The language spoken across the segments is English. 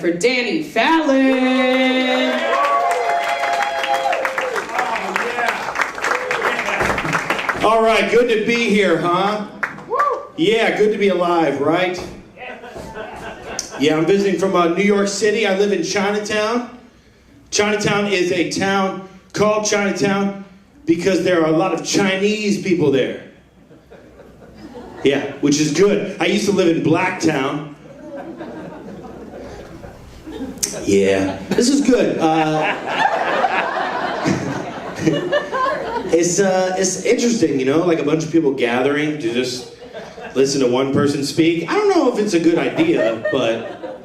For Danny Fallon. All right, good to be here, huh? Yeah, good to be alive, right? Yeah, I'm visiting from New York City. I live in Chinatown. Chinatown is a town called Chinatown because there are a lot of Chinese people there. Yeah, which is good. I used to live in Blacktown. Yeah, this is good. It's interesting, you know, like a bunch of people gathering to just listen to one person speak. I don't know if it's a good idea, but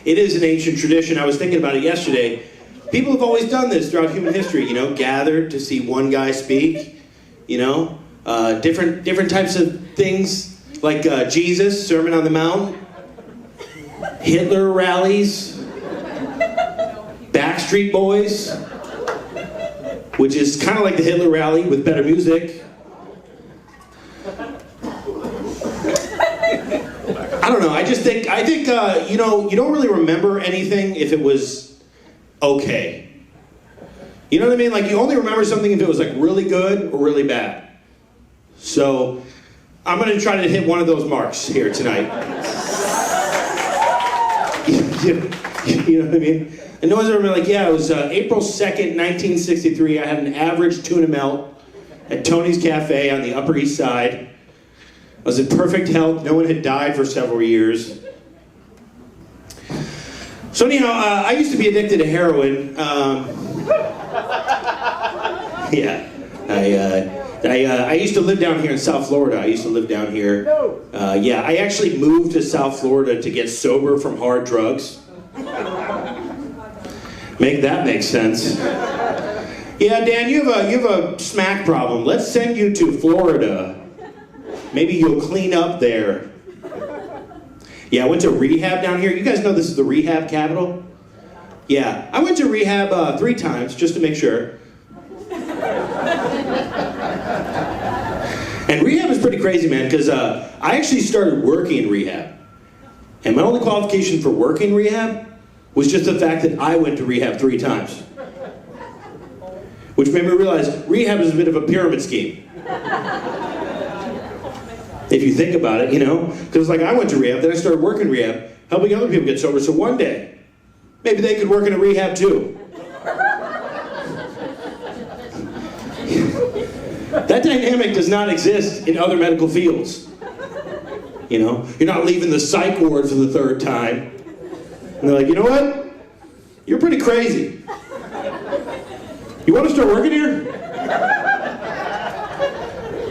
it is an ancient tradition. I was thinking about it yesterday. People have always done this throughout human history, you know, gathered to see one guy speak, you know, different types of things like Jesus, Sermon on the Mount, Hitler rallies, Backstreet Boys, which is kind of like the Hitler rally with better music. I don't know, I think you know, you don't really remember anything if it was okay. You know what I mean? Like, you only remember something if it was like really good or really bad. So, I'm gonna try to hit one of those marks here tonight. You know what I mean? And no one's ever been like, yeah, it was April 2nd, 1963. I had an average tuna melt at Tony's Cafe on the Upper East Side. I was in perfect health. No one had died for several years. So anyhow, I used to be addicted to heroin. Yeah. I used to live down here in South Florida. I used to live down here. Yeah, I actually moved to South Florida to get sober from hard drugs. Make that make sense. Yeah, Dan, you have a smack problem. Let's send you to Florida. Maybe you'll clean up there. Yeah, I went to rehab down here. You guys know this is the rehab capital? Yeah, I went to rehab 3 times just to make sure. And rehab is pretty crazy, man, because I actually started working in rehab. And my only qualification for working rehab was just the fact that I went to rehab 3 times. Which made me realize rehab is a bit of a pyramid scheme. If you think about it, you know? Because like I went to rehab, then I started working rehab, helping other people get sober, so one day, maybe they could work in a rehab too. That dynamic does not exist in other medical fields. You know? You're not leaving the psych ward for the 3rd time. And they're like, you know what? You're pretty crazy. You want to start working here?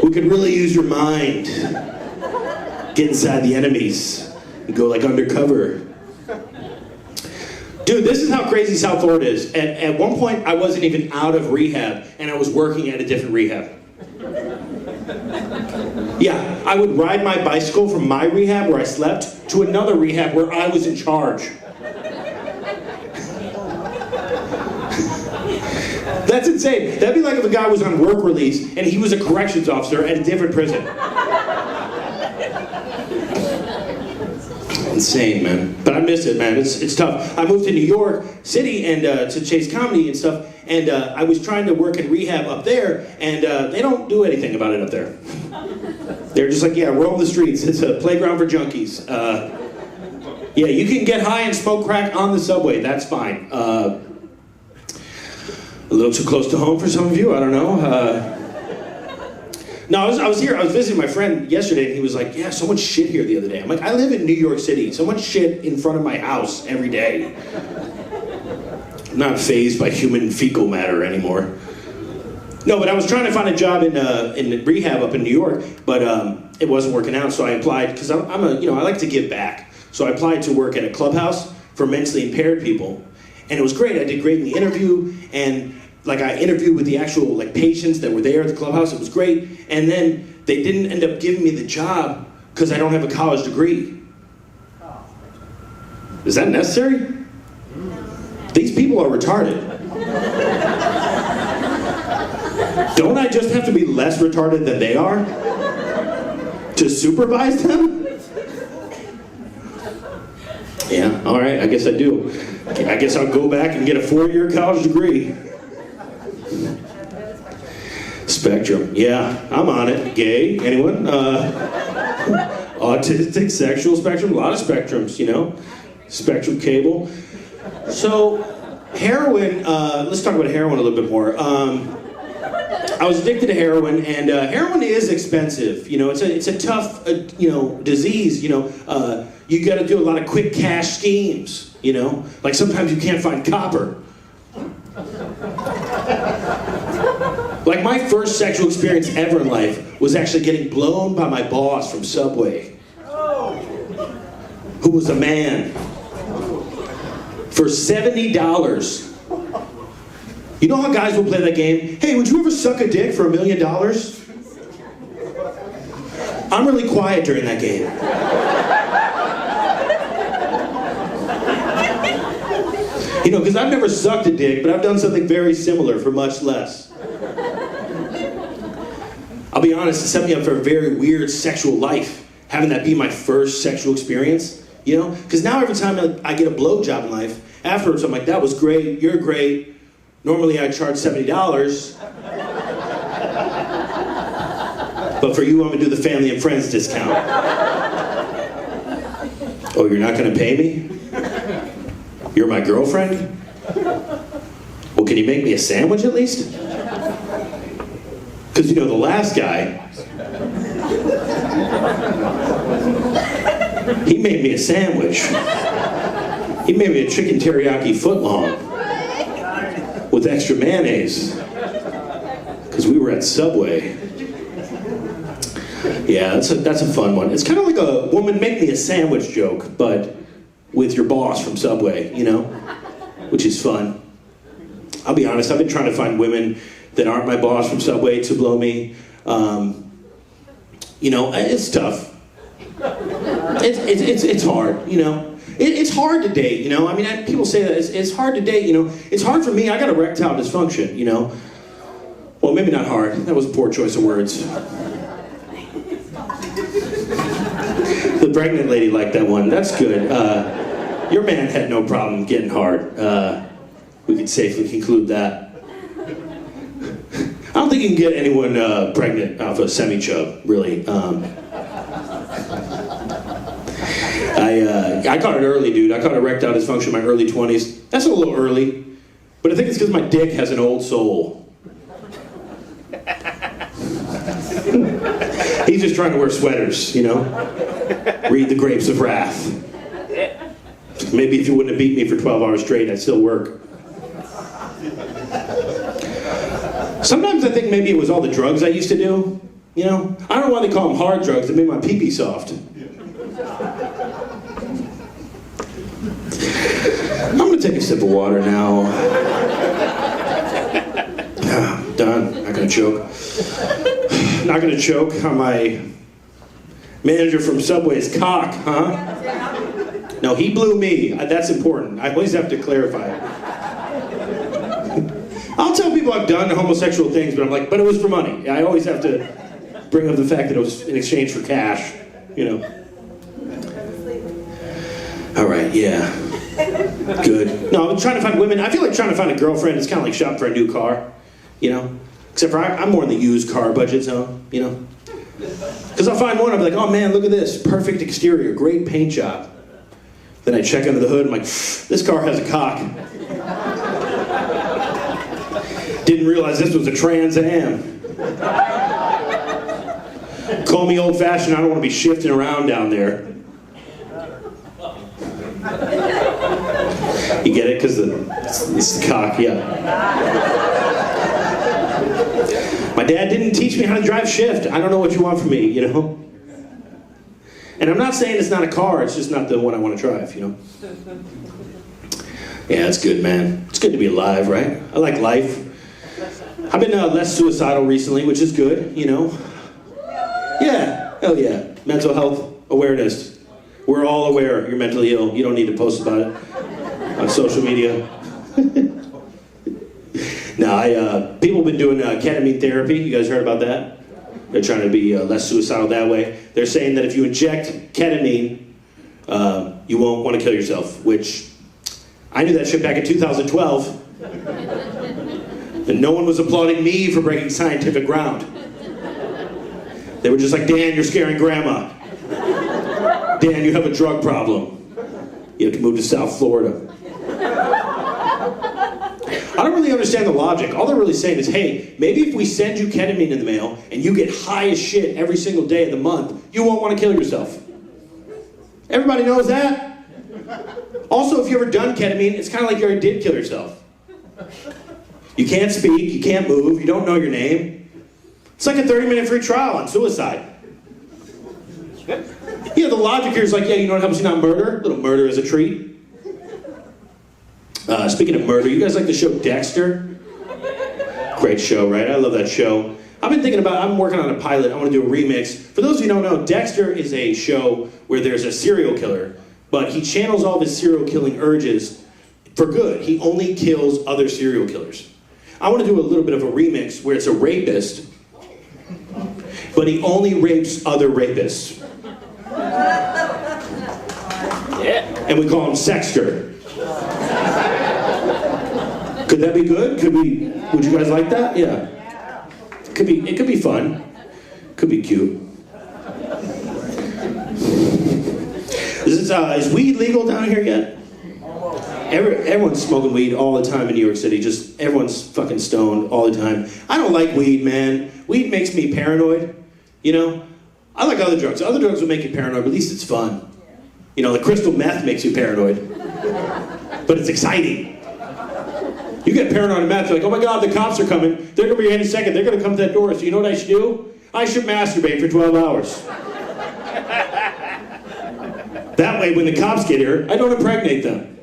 We could really use your mind. Get inside the enemies and go like undercover. Dude, this is how crazy South Florida is. At one point, I wasn't even out of rehab, and I was working at a different rehab. Yeah, I would ride my bicycle from my rehab where I slept to another rehab where I was in charge. That's insane. That'd be like if a guy was on work release and he was a corrections officer at a different prison. Insane, man. But I miss it, man. It's tough. I moved to New York City and to chase comedy and stuff, and I was trying to work in rehab up there, and they don't do anything about it up there. They're just like, yeah, roam the streets. It's a playground for junkies. Yeah, you can get high and smoke crack on the subway. That's fine. A little too close to home for some of you. I don't know. No, I was visiting my friend yesterday, and he was like, yeah, so much shit here the other day. I'm like, I live in New York City. So much shit in front of my house every day. I'm not fazed by human fecal matter anymore. No, but I was trying to find a job in rehab up in New York, but it wasn't working out, so I applied, because I like to give back. So I applied to work at a clubhouse for mentally impaired people, and it was great. I did great in the interview, and like I interviewed with the actual like patients that were there at the clubhouse. It was great. And then they didn't end up giving me the job because I don't have a college degree. Is that necessary? These people are retarded. Don't I just have to be less retarded than they are to supervise them? Yeah, all right, I guess I do. I guess I'll go back and get a 4-year college degree. Spectrum, yeah, I'm on it. Gay, anyone? Autistic, sexual spectrum, a lot of spectrums, you know? Spectrum cable. So, heroin, let's talk about heroin a little bit more. I was addicted to heroin, and heroin is expensive. You know, it's a tough, disease. You know, you got to do a lot of quick cash schemes. You know, like sometimes you can't find copper. Like my first sexual experience ever in life was actually getting blown by my boss from Subway, who was a man, for $70. You know how guys will play that game? Hey, would you ever suck a dick for $1 million? I'm really quiet during that game. You know, because I've never sucked a dick, but I've done something very similar for much less. I'll be honest, it set me up for a very weird sexual life, having that be my first sexual experience, you know? Because now every time I get a blowjob in life, afterwards I'm like, that was great, you're great. Normally I charge $70, but for you I'm gonna do the family and friends discount. Oh, you're not gonna pay me? You're my girlfriend? Well, can you make me a sandwich at least? Because, you know, the last guy, he made me a sandwich. He made me a chicken teriyaki footlong with extra mayonnaise. Because we were at Subway. Yeah, that's a fun one. It's kind of like a woman make me a sandwich joke, but with your boss from Subway, you know? Which is fun. I'll be honest, I've been trying to find women that aren't my boss from Subway to blow me. You know, it's tough. It's hard, you know. It's hard to date, you know. I mean, people say that it's hard to date, you know. It's hard for me. I got erectile dysfunction, you know. Well, maybe not hard. That was a poor choice of words. The pregnant lady liked that one. That's good. Your man had no problem getting hard. We could safely conclude that. I don't think you can get anyone pregnant off a semi-chub, really. I caught it early, dude. I caught erectile dysfunction in my early 20s. That's a little early, but I think it's because my dick has an old soul. He's just trying to wear sweaters, you know? Read the Grapes of Wrath. Maybe if you wouldn't have beat me for 12 hours straight, I'd still work. Sometimes I think maybe it was all the drugs I used to do, you know? I don't know why they call them hard drugs. They made my pee-pee soft. I'm gonna take a sip of water now. Done. Not gonna choke. Not gonna choke on my manager from Subway's cock, huh? No, he blew me. That's important. I always have to clarify. I'll tell people I've done homosexual things, but I'm like, but it was for money. I always have to bring up the fact that it was in exchange for cash, you know. All right, yeah. Good. No, I'm trying to find women. I feel like trying to find a girlfriend is kind of like shopping for a new car, you know? Except for I'm more in the used car budget zone, you know? Because I'll find one, I'll be like, oh man, look at this. Perfect exterior, great paint job. Then I check under the hood, I'm like, this car has a cock. Didn't realize this was a Trans Am. Call me old-fashioned, I don't want to be shifting around down there. You get it? Because it's the cock, yeah. My dad didn't teach me how to drive shift. I don't know what you want from me, you know? And I'm not saying it's not a car, it's just not the one I want to drive, you know? Yeah, it's good, man. It's good to be alive, right? I like life. I've been less suicidal recently, which is good, you know? Yeah, hell yeah. Mental health awareness. We're all aware you're mentally ill. You don't need to post about it on social media. No, people have been doing ketamine therapy. You guys heard about that? They're trying to be less suicidal that way. They're saying that if you inject ketamine you won't want to kill yourself, which I knew that shit back in 2012. And no one was applauding me for breaking scientific ground. They were just like, Dan, you're scaring grandma. Dan, you have a drug problem. You have to move to South Florida. I don't really understand the logic. All they're really saying is, hey, maybe if we send you ketamine in the mail and you get high as shit every single day of the month, you won't want to kill yourself. Everybody knows that. Also, if you ever done ketamine, it's kind of like you already did kill yourself. You can't speak, you can't move, you don't know your name. It's like a 30-minute free trial on suicide. Yeah, the logic here is like, yeah, you know what helps you not murder? A little murder as a treat. Speaking of murder, you guys like the show Dexter? Great show, right? I love that show. I'm working on a pilot. I want to do a remix. For those of you who don't know, Dexter is a show where there's a serial killer, but he channels all of his serial killing urges for good. He only kills other serial killers. I want to do a little bit of a remix where it's a rapist, but he only rapes other rapists. Yeah. And we call him Sexter. Could that be good? Would you guys like that? Yeah. It could be fun. Could be cute. Is weed legal down here yet? Everyone's smoking weed all the time in New York City. Just everyone's fucking stoned all the time. I don't like weed, man. Weed makes me paranoid. You know? I like other drugs. Other drugs will make you paranoid, but at least it's fun. You know, the crystal meth makes you paranoid. But it's exciting. You get paranoid and meth, you're like, oh my God, the cops are coming. They're going to be here any second. They're going to come to that door. So you know what I should do? I should masturbate for 12 hours. That way, when the cops get here, I don't impregnate them.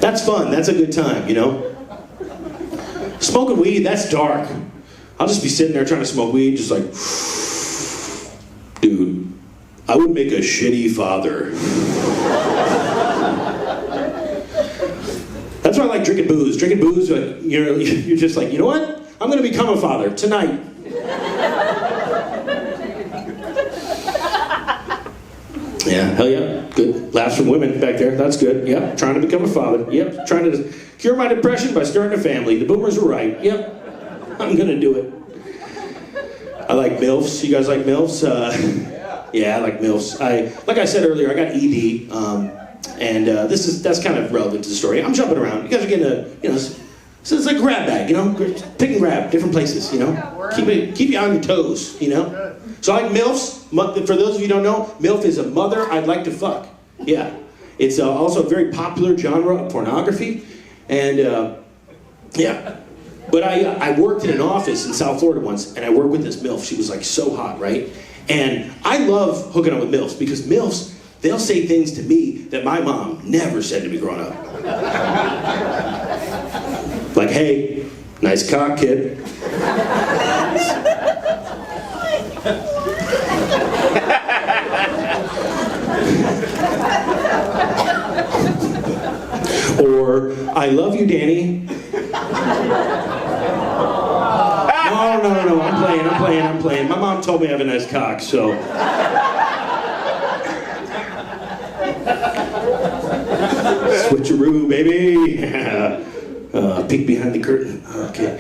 That's fun. That's a good time, you know? Smoking weed, that's dark. I'll just be sitting there trying to smoke weed, just like, dude, I would make a shitty father. That's why I like drinking booze. Drinking booze, you're just like, you know what? I'm going to become a father tonight. Yeah, hell yeah. Good. Laughs from women back there. That's good. Yep. Trying to become a father. Yep. Trying to cure my depression by starting a family. The boomers were right. Yep. I'm going to do it. I like MILFs. You guys like MILFs? Yeah, I like MILFs. Like I said earlier, I got ED. And that's kind of relevant to the story. I'm jumping around. You guys are getting so it's like a grab bag, you know? Pick and grab, different places, you know? Keep you on your toes, you know? So I like MILFs. For those of you who don't know, MILF is a mother I'd like to fuck. Yeah. It's also a very popular genre of pornography. And, yeah. But I worked in an office in South Florida once, and I worked with this MILF. She was like so hot, right? And I love hooking up with MILFs because MILFs, they'll say things to me that my mom never said to me growing up. Like, hey, nice cock, kid. Or, I love you, Danny. No, I'm playing. My mom told me I have a nice cock, so. Switcheroo, baby. Peek behind the curtain. Okay.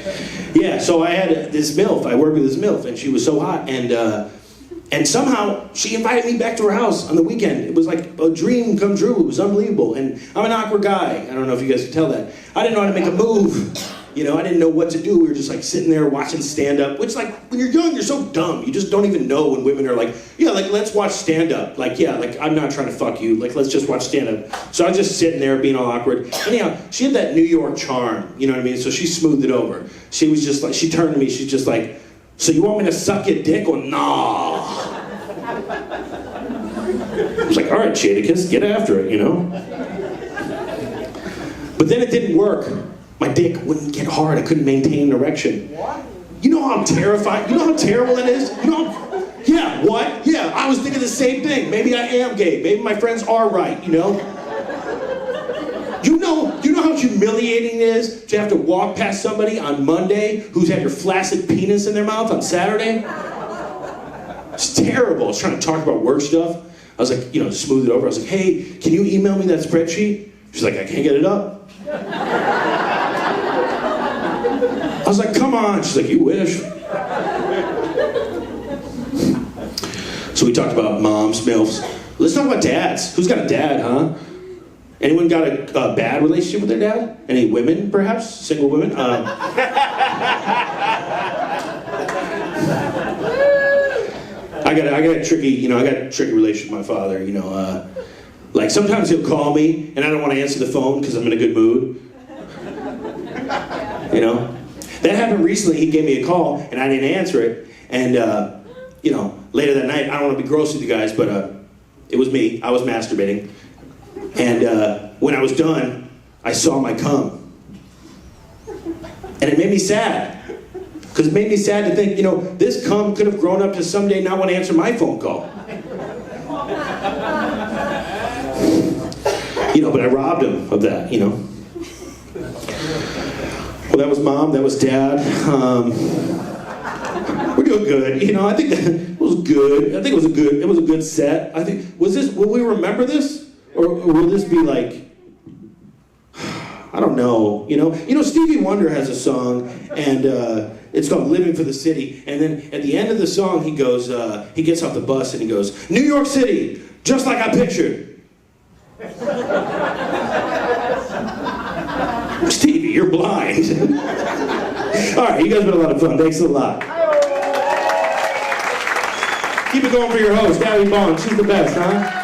Yeah, so I had this MILF. I worked with this MILF, and she was so hot. And somehow, she invited me back to her house on the weekend. It was like a dream come true. It was unbelievable. And I'm an awkward guy. I don't know if you guys can tell that. I didn't know how to make a move. You know, I didn't know what to do. We were just like sitting there watching stand-up, which like, when you're young, you're so dumb. You just don't even know when women are like, yeah, like, let's watch stand-up. Like, yeah, like, I'm not trying to fuck you. Like, let's just watch stand-up. So I was just sitting there being all awkward. Anyhow, she had that New York charm, you know what I mean? So she smoothed it over. She was just like, she turned to me, she's just like, so you want me to suck your dick or nah? I was like, all right, Jadakiss, get after it, you know? But then it didn't work. My dick wouldn't get hard. I couldn't maintain an erection. What? You know how I'm terrified? You know how terrible that is? You know how, yeah, what? Yeah, I was thinking the same thing. Maybe I am gay. Maybe my friends are right, you know? You know how humiliating it is to have to walk past somebody on Monday who's had your flaccid penis in their mouth on Saturday? It's terrible. I was trying to talk about work stuff. I was like, smooth it over. I was like, hey, can you email me that spreadsheet? She's like, I can't get it up. I was like, come on. She's like, you wish. So we talked about moms, MILFs. Let's talk about dads. Who's got a dad, huh? Anyone got a bad relationship with their dad? Any women, perhaps? Single women? I got a tricky relationship with my father, like sometimes he'll call me and I don't want to answer the phone because I'm in a good mood. That happened recently. He gave me a call and I didn't answer it. And, later that night, I don't want to be gross with you guys, but it was me. I was masturbating. And when I was done, I saw my cum. And it made me sad. Because it made me sad to think, this cum could have grown up to someday not want to answer my phone call. But I robbed him of that, Well, that was mom, that was dad. We're doing good, I think that was good. I think it was a good set. I think, will we remember this? Or will this be like, I don't know, Stevie Wonder has a song, and it's called Living for the City, and then at the end of the song, he goes, he gets off the bus and he goes, New York City, just like I pictured. Stevie, you're blind. All right, you guys been a lot of fun. Thanks a lot. Keep it going for your host, Gabby Bond. She's the best, huh?